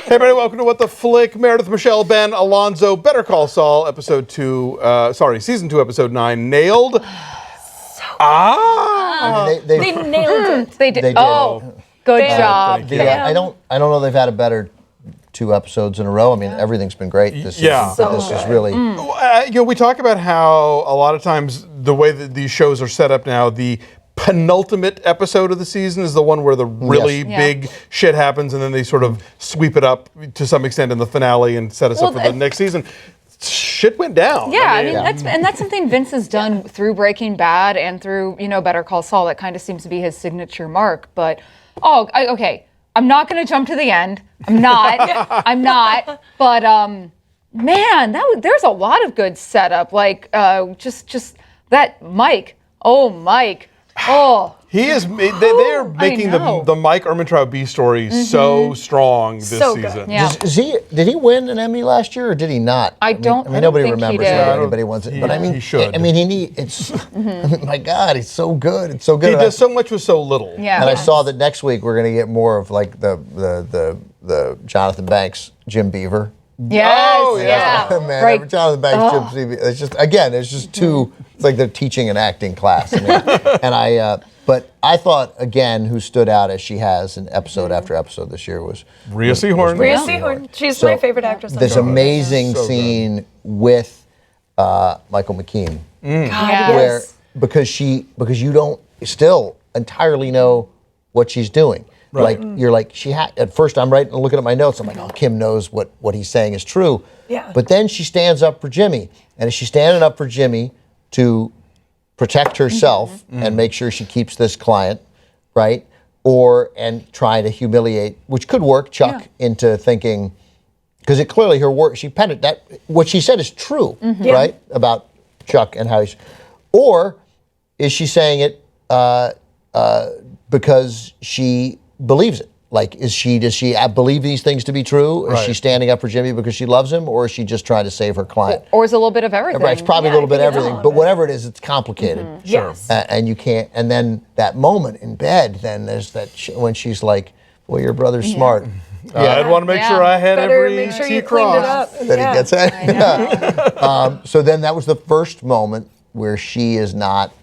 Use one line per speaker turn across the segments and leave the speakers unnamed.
Hey everybody, welcome to What the Flick. Meredith, Michelle, Ben, Alonso, Better Call Saul, season 2, episode 9, nailed.
They nailed it.
They did.
They did.
Oh, good job.
I don't know they've had a better 2 episodes in a row. I mean, everything's been great this season.
So
this is really.
We talk about how a lot of times the way that these shows are set up now, the penultimate episode of the season is the one where the really big shit happens, and then they sort of sweep it up to some extent in the finale and set us up for the next season. Shit went down.
Yeah, that's something Vince has done through Breaking Bad and through Better Call Saul. That kind of seems to be his signature mark. But okay, I'm not going to jump to the end. I'm not. But man, there's a lot of good setup. Like just that Mike. Oh, Mike. Oh.
He is. They're making the Mike Ehrmantraut B story so strong this season.
Yeah.
Did he win an Emmy last year or did he not?
I don't
nobody
think
remembers
he did.
whether anybody wants it. But I mean,
he should.
I mean, it's. My God, he's so good. It's so good.
He does so much with so little.
Yeah.
And I saw that next week we're going to get more of like the Jonathan Banks, Jim Beaver.
Yes.
Oh, yeah.
Man,
Right.
Jonathan Banks, Jim Beaver. It's just two. It's like they're teaching an acting class. I mean, but I thought again, who stood out as she has in episode after episode this year was
Rhea Seehorn.
Rhea Seehorn. She's my favorite actress.
This amazing scene with Michael McKean, where because you don't still entirely know what she's doing.
Right.
Like you're like at first I'm looking at my notes. I'm like, oh, Kim knows what he's saying is true.
Yeah.
But then she stands up for Jimmy, and is she standing up for Jimmy to protect herself and make sure she keeps this client, right? And try to humiliate, which could work Chuck into thinking, because it clearly her work, what she said is true, right? About Chuck and how or is she saying it because she believes it? Like, does she believe these things to be true? Is she standing up for Jimmy because she loves him, or is she just trying to save her client?
Or is it a little bit of everything?
Right, it's probably a little bit of everything, but whatever it is, it's complicated.
Yes.
And you can't, and then that moment in bed, then there's that, when she's like, well, your brother's smart.
I'd want to make sure I had
Better
every
make sure
T
you cleaned it
crossed.
up.
That he gets it. So then that was the first moment where she is not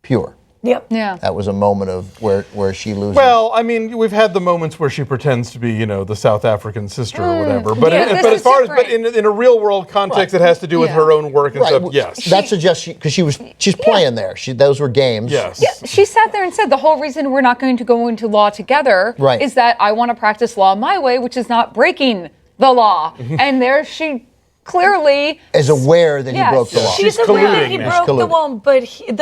pure.
Yep.
Yeah.
That was a moment of where she loses.
Well, I mean, we've had the moments where she pretends to be, the South African sister or whatever. But in a real world context, it has to do with her own work and stuff. Yes.
That suggests because she's playing there. Those were games.
Yes.
Yeah, she sat there and said the whole reason we're not going to go into law together is that I want to practice law my way, which is not breaking the law. And there she clearly
is aware that he broke the law.
She's aware that he broke the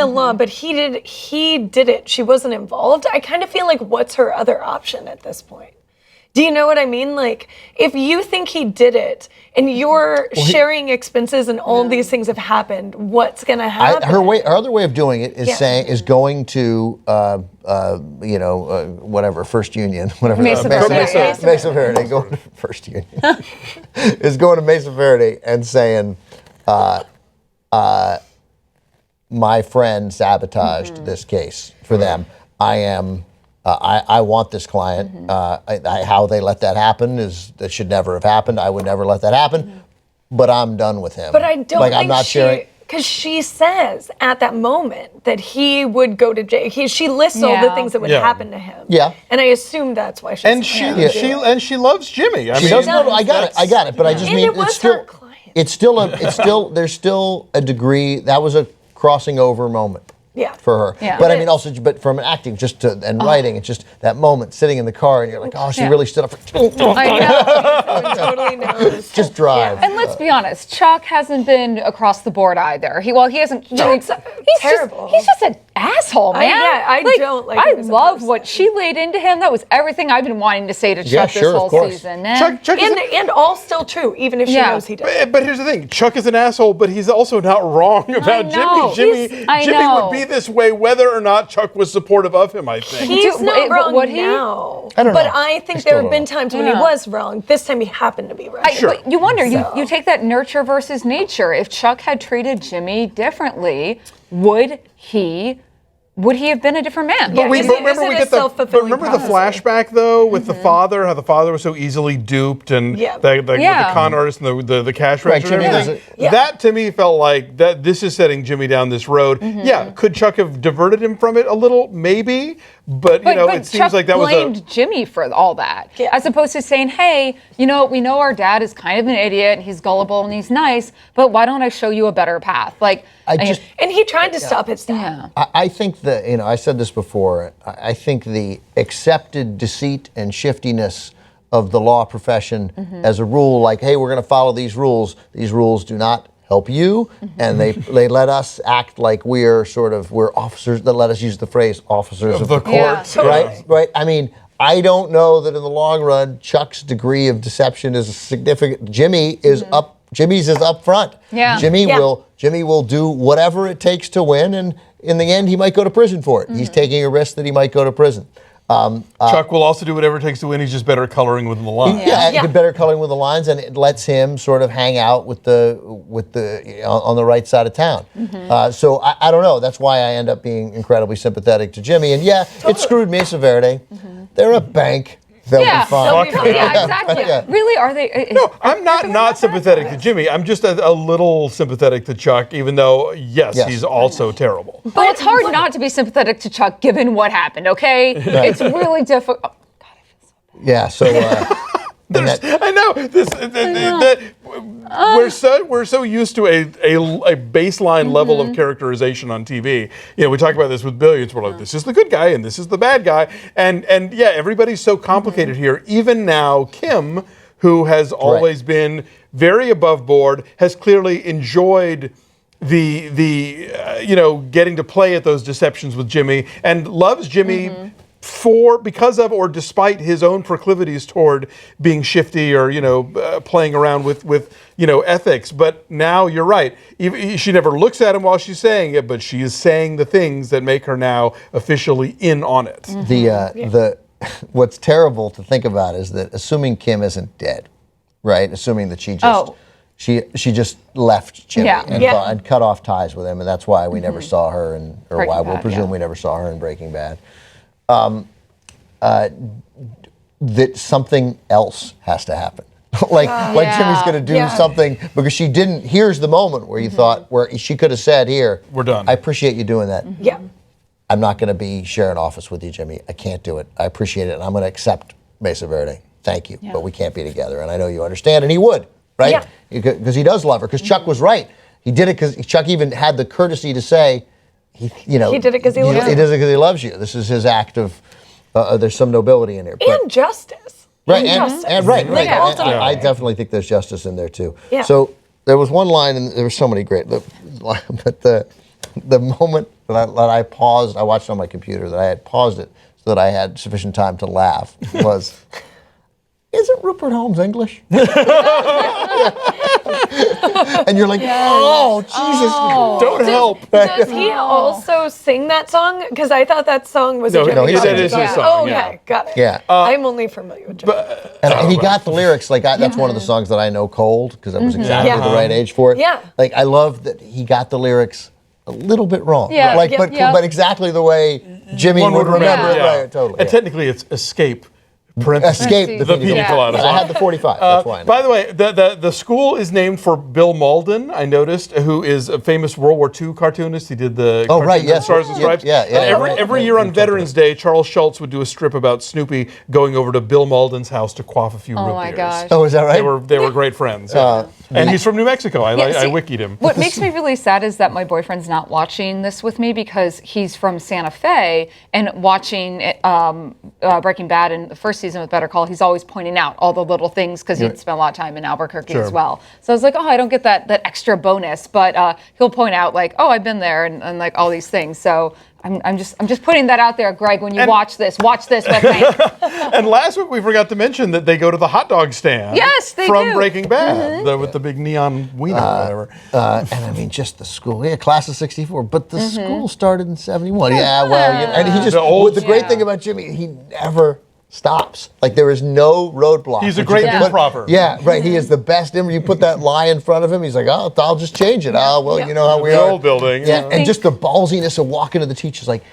law, but he did it. She wasn't involved. I kind of feel like, what's her other option at this point? Do you know what I mean? Like, if you think he did it and you're sharing expenses and all these things have happened, what's going to happen?
Her other way of doing it is going to whatever First Union, whatever
Mesa
Verde, going to First Union is going to Mesa Verde and saying, my friend sabotaged this case for them. I want this client. How they let that happen that should never have happened. I would never let that happen. But I'm done with him.
But I don't think
I'm not sharing.
Because she says at that moment that he would go to jail. She lists all the things that would happen to him.
Yeah.
And I assume that's why she's
And she loves Jimmy.
I got it. But I just mean it's still.
her client.
It's still. There's still a degree. That was a crossing over moment.
Yeah.
For her.
Yeah.
But I mean also from acting and writing, it's just that moment sitting in the car and you're like, oh, she really stood up for
I know.
He totally knows.
just drive.
And let's be honest, Chuck hasn't been across the board either. He hasn't.
Chuck's terrible.
He's just an asshole, man.
I don't like him as a
love
person.
what she laid into him. That was everything I've been wanting to say to Chuck this whole season.
Chuck
And all still true, even if she knows he does.
But here's the thing: Chuck is an asshole, but he's also not wrong about Jimmy. Jimmy would be this way whether or not Chuck was supportive of him. I think
he's not wrong now.
I don't know.
But I think there have been times when he was wrong. This time he happened to be right.
But you wonder, you take that nurture versus nature. If Chuck had treated Jimmy differently, would he would he have been a different man?
But
Is it a self-fulfilling
remember the
prophecy?
flashback though with the father, how the father was so easily duped, and
Yeah.
with the
Yeah.
con artist and the cash
Right,
register.
Jimmy
and
does
everything.
Yeah.
That to me felt like that. This is setting Jimmy down this road. Yeah, could Chuck have diverted him from it a little? Maybe, but you know, it seems
Chuck
like that was
blamed Jimmy for all that,
Yeah.
as opposed to saying, "Hey, we know our dad is kind of an idiot, and he's gullible and he's nice, but why don't I show you a better path?" Like,
And he tried to stop his dad.
yeah.
I think I said this before, I think the accepted deceit and shiftiness of the law profession as a rule, like, hey, we're going to follow these rules do not help you, and they let us act like we're officers, that let us use the phrase officers of the court,
Yeah, totally.
right? I mean, I don't know that in the long run, Chuck's degree of deception is significant. Jimmy's is up front.
Yeah.
Jimmy will do whatever it takes to win, and in the end, he might go to prison for it. He's taking a risk that he might go to prison.
Chuck will also do whatever it takes to win. He's just better at coloring within the lines.
Yeah, better coloring with the lines, and it lets him sort of hang out with the on the right side of town. So I don't know. That's why I end up being incredibly sympathetic to Jimmy. And it screwed Mesa Verde. They're a bank. They'll
Yeah,
be fine.
they'll be fine.
yeah, exactly.
Yeah.
Really, are they?
No, I'm not sympathetic to Jimmy. I'm just a little sympathetic to Chuck, even though, yes. He's also terrible.
Well, it's hard not to be sympathetic to Chuck given what happened. Okay, it's really difficult. Oh, God, I feel so bad.
Yeah. So.
I know we're so used to a baseline level of characterization on TV. We talk about this with Billions. We're like, this is the good guy and this is the bad guy, and yeah, everybody's so complicated here. Even now, Kim, who has always been very above board, has clearly enjoyed the getting to play at those deceptions with Jimmy and loves Jimmy. Because of or despite his own proclivities toward being shifty or playing around with ethics. But now you're right. She never looks at him while she's saying it, but she is saying the things that make her now officially in on it.
What's terrible to think about is that assuming Kim isn't dead, right? Assuming that she just she just left Jimmy and cut off ties with him, and that's why we never saw her, or
Breaking
why we'll
Bad,
presume we never saw her in Breaking Bad. That something else has to happen. like Jimmy's going to do something, because she didn't. Here's the moment where you thought, where she could have said, here,
we're done.
I appreciate you doing that.
Yeah.
I'm not going to be sharing office with you, Jimmy. I can't do it. I appreciate it, and I'm going to accept Mesa Verde. Thank you, but we can't be together, and I know you understand, and he would, right? Because he does love her, because Chuck was right. He did it because Chuck even had the courtesy to say, he did it because he loves you. He does it because he loves you. This is his act of, there's some nobility in here.
And justice.
Right,
justice.
right.
Ultimately.
I definitely think there's justice in there too.
Yeah.
So there was one line, and there were so many great, but the moment that I paused, I watched it on my computer, that I had paused it so that I had sufficient time to laugh, was, isn't Rupert Holmes English? And you're like, oh, Jesus,
don't help.
Does he also sing that song? Because I thought that song was a
he
Jimmy
said
song.
it's
his song,
Oh, okay, got it.
Yeah.
I'm only familiar with Jimmy.
And he got the lyrics, that's one of the songs that I know cold, because I was exactly the right age for it.
Yeah.
Like, I love that he got the lyrics a little bit wrong.
Yeah.
But exactly the way Jimmy would remember it. Right, totally.
And technically it's Escape.
Escape
the Pina Colada song.
I had the 45. That's why I know.
By the way, the school is named for Bill Malden, I noticed, who is a famous World War II cartoonist. He did the Stars and Stripes. Every year on Veterans Day, Charles Schultz would do a strip about Snoopy going over to Bill Malden's house to quaff a few root beers.
Oh my gosh.
Oh, is that right?
They were great friends. And he's from New Mexico. I wikied him.
What makes me really sad is that my boyfriend's not watching this with me, because he's from Santa Fe, and watching Breaking Bad in the first season with Better Call, he's always pointing out all the little things, because he'd spent a lot of time in Albuquerque as well. So I was like, oh, I don't get that extra bonus, but he'll point out like, oh, I've been there, and like all these things. So I'm just putting that out there, Greg. When you watch this with me.
And last week we forgot to mention that they go to the hot dog stand.
Yes, they
from
do.
Breaking Bad, with the big neon wiener or whatever.
And I mean, just the school, class of '64, but the school started in '71. Yeah, well, and he just, the great thing about Jimmy, he never stops. Like there is no roadblock.
He's a great improver.
Yeah, right. He is the best. You put that lie in front of him, he's like, oh, I'll just change it. Oh, well, you know how we
The
are.
old building.
Yeah, and just the ballsiness of walking to the teachers, like,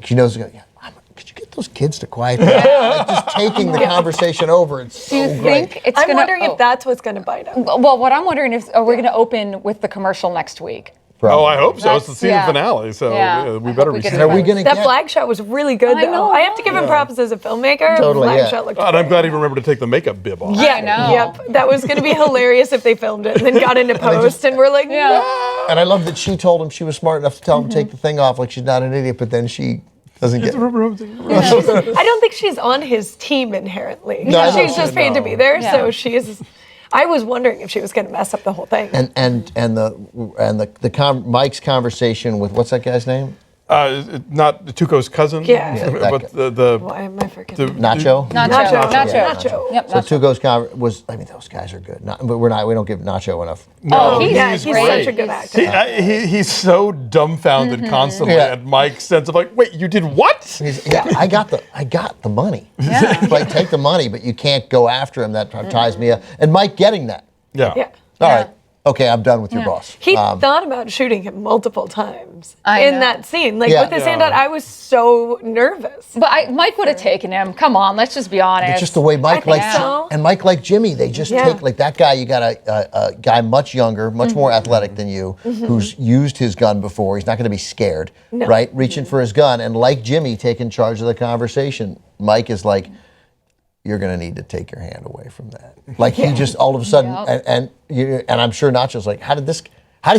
she knows, could you get those kids to quiet down? Like just taking the conversation over. It's so
Do you
great.
think it's
I'm
gonna?
wondering if that's what's going to bite him.
Well, what I'm wondering is, are we going to open with the commercial next week?
Oh, I hope so. It's the
That's-
season
yeah.
finale, so
Yeah.
we
I
better
hope we
be
get
seeing
Are we
it.
going to
That
get...
flag shot was really good,
I
though.
know.
I have to give him props as a filmmaker.
Totally,
Flag
yeah.
shot looked
And I'm
great.
glad he remembered to take the makeup bib off.
Yeah,
I know.
Yep. That was going to be hilarious if they filmed it and then got into post and we're like, no.
And I love that she told him she was smart enough to tell him to take the thing off, like she's not an idiot, but then she doesn't get...
I don't think she's on his team inherently.
No, I don't
She's
think
just paid to be
no.
there,
Yeah.
so she's. I was wondering if she was going to mess up the whole thing.
Mike's conversation with, what's that guy's name?
Not Tuco's cousin.
Yeah. Yeah,
that
but the
Why am I forgetting?
Nacho?
Nacho.
Yep.
So Tuco's was, I mean, those guys are good. But we don't give Nacho enough.
Oh,
Yeah,
he's
he's
great.
such a good actor.
He's so dumbfounded constantly
Yeah.
at Mike's sense of like, wait, you did what?
I got the money.
Yeah.
Like, take the money, but you can't go after him. That ties me up. And Mike getting that.
Yeah.
Yeah.
All right. Okay, I'm done with your boss.
He thought about shooting him multiple times
I
in
know.
that scene. Like
Yeah.
with his hand out, I was so nervous.
But Mike would have taken him. Come on, let's just be honest.
It's just the way Mike
think
likes,
so.
and Mike like Jimmy, they just
Yeah.
take, like that guy, you got a guy much younger, much more athletic than you, who's used his gun before. He's not going to be scared, right? Reaching for his gun, and like Jimmy, taking charge of the conversation. Mike is like, you're going to need to take your hand away from that. Like he just all of a sudden, and I'm sure Nacho's like, how does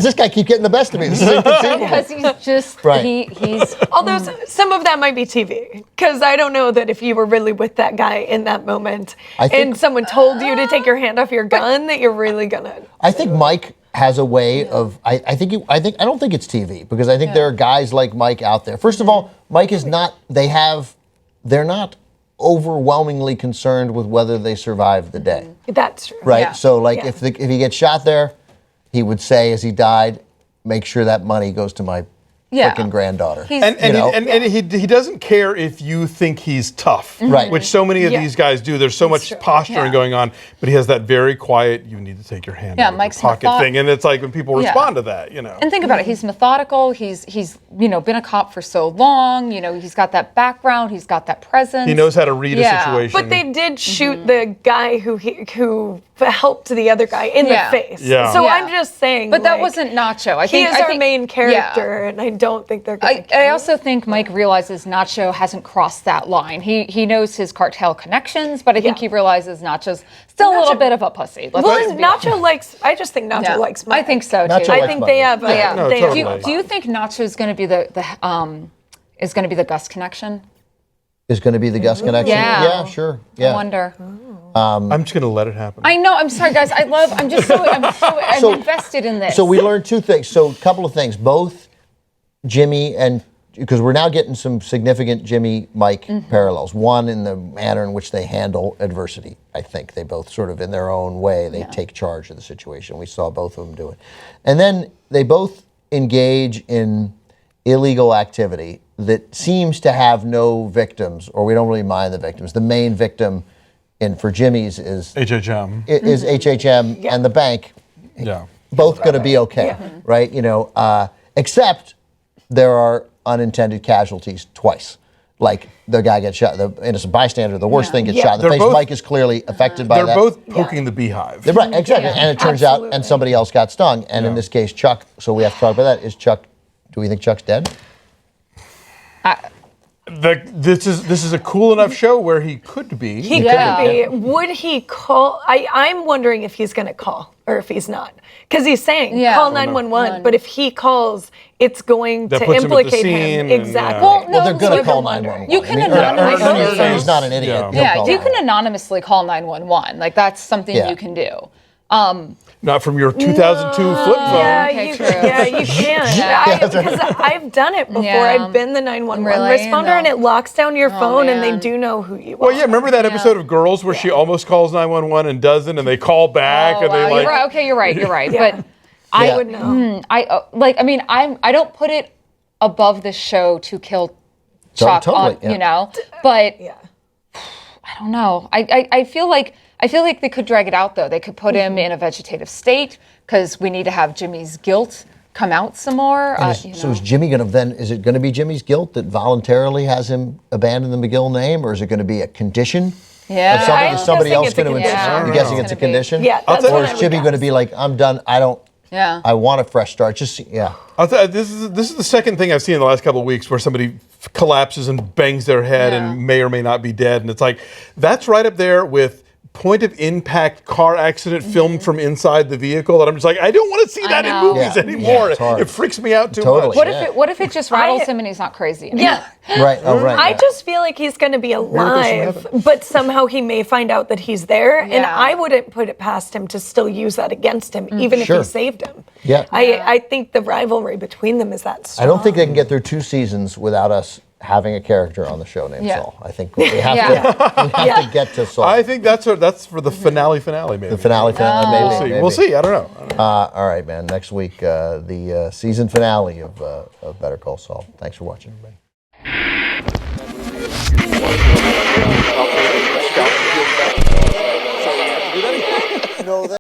this guy keep getting the best of me? This is inconceivable.
because he's just
Right.
he's
Although some of that might be TV, because I don't know that if you were really with that guy in that moment
I think-
and someone told you to take your hand off your gun, that you're really gonna.
I think Mike has a way of. I don't think it's TV because I think there are guys like Mike out there. First of all, Mike is not. They're not overwhelmingly concerned with whether they survive the day,
That's true.
right?
Yeah.
So like
Yeah.
if he gets shot there, he would say as he died, make sure that money goes to my
Yeah.
freaking granddaughter.
He's-
And
You know?
he doesn't care if you think he's tough,
Right.
which so many of
Yeah.
these guys do. There's so much
true.
posturing
Yeah.
going on, but he has that very quiet, you need to take your hand
Yeah,
out of
Mike's
your pocket
method-
thing. And it's like when people
Yeah.
respond to that, you know.
And think about it. He's methodical. He's been a cop for so long. He's got that background. He's got that presence.
He knows how to read a
Yeah.
situation.
But they did shoot the guy who helped the other guy in
Yeah.
the face.
Yeah.
So
Yeah.
I'm just saying.
But that
like,
wasn't Nacho. I
He
think
is
I
our
think-
main
yeah.
character, and I don't think they're going to.
I also think Mike realizes Nacho hasn't crossed that line. He knows his cartel connections, but I think
Yeah.
he realizes Nacho's still a little
Nacho-
bit of a pussy. Let's
Well,
just be honest.
Nacho likes. I just think Nacho
Yeah.
likes Mike.
I think so too.
Nacho
I
likes
think
Mike.
they have.
Yeah.
No,
they
totally.
have.
Do you think Nacho's going to be is going to be the Gus connection?
Is going to be the Gus connection.
Yeah.
Yeah, sure. Yeah.
I wonder.
I'm just going to let it happen.
I know. I'm sorry, guys. I'm invested in this.
So we learned two things. So a couple of things. Both Jimmy and, because we're now getting some significant Jimmy-Mike parallels. One in the manner in which they handle adversity. I think they both sort of, in their own way, they take charge of the situation. We saw both of them do it. And then they both engage in illegal activity that seems to have no victims, or we don't really mind the victims. The main victim for Jimmy's is
HHM.
HHM and the bank.
Yeah.
Both going to be okay, right? Except there are unintended casualties twice. Like the guy gets shot, the innocent bystander, the worst thing gets shot in the
They're
face.
both-
Mike is clearly affected by
They're
that.
both poking the beehive.
They're right, exactly.
Yeah.
And it turns out,
Absolutely.
and somebody else got stung. And in this case, Chuck, so we have to talk about that. Do we think Chuck's dead?
This is a cool enough show where he could be.
He
Yeah.
could be. Would he call? I'm wondering if he's going to call or if he's not. Because he's saying
Yeah.
call 911, but if he calls, it's going
That
to
puts him at the
implicate
scene
him.
and,
Exactly.
Well, no,
Well, they're going to
you
call
can-
911.
You can
I mean,
anonymously.
He's not an idiot.
Yeah.
He'll
Yeah,
call
you can
911.
anonymously call 911. Like that's something
Yeah.
you can do.
Not from your 2002 flip phone.
Yeah,
Okay,
you,
true.
yeah, you can. Because I've done it before.
Yeah.
I've been the 911
Really?
responder,
No.
and it locks down your phone, and they
man.
do know who you are.
Well, yeah, remember that episode of Girls where she almost calls 911 and doesn't, and they call back
Oh,
and they
wow,
like.
you're right. Okay, you're right. You're right.
Yeah.
But
I would know.
I don't put it above the show to kill Chuck.
Totally, yeah.
But
Yeah.
I I don't know. I feel like they could drag it out though. They could put him in a vegetative state because we need to have Jimmy's guilt come out some more.
So is Jimmy going to then? Is it going to be Jimmy's guilt that voluntarily has him abandon the McGill name, or is it going to be a condition?
Yeah.
Of something? Is somebody else going to?
condition.
You're guessing
Yeah.
it's a condition?
Yeah, that's
Or
what
is
I would
Jimmy going to
guess.
be like, I'm done. I don't.
Yeah.
I want a fresh start. Just yeah.
This is the second thing I've seen in the last couple of weeks where somebody collapses and bangs their head
Yeah.
and may or may not be dead, and it's like that's right up there with point of impact car accident filmed from inside the vehicle. That I'm just like, I don't want to see that in
know.
movies
Yeah.
anymore.
Yeah, it's hard.
It freaks me out too
Totally.
much.
What if it just rattles him and he's not crazy anymore?
Yeah.
Right. Oh, right.
I
yeah.
just feel like he's going to be alive, but somehow he may find out that he's there, and
Yeah.
I wouldn't put it past him to still use that against him, even if
Sure.
he saved him.
Yeah.
I think the rivalry between them is that strong.
I don't think they can get through 2 seasons without us having a character on the show named
Yeah.
Saul. I think we have,
Yeah.
we have to get to Saul.
I think that's for the finale maybe.
the finale, maybe.
We'll see.
maybe.
We'll see. I don't know.
All right, man. Next week, the season finale of Better Call Saul. Thanks for watching, everybody.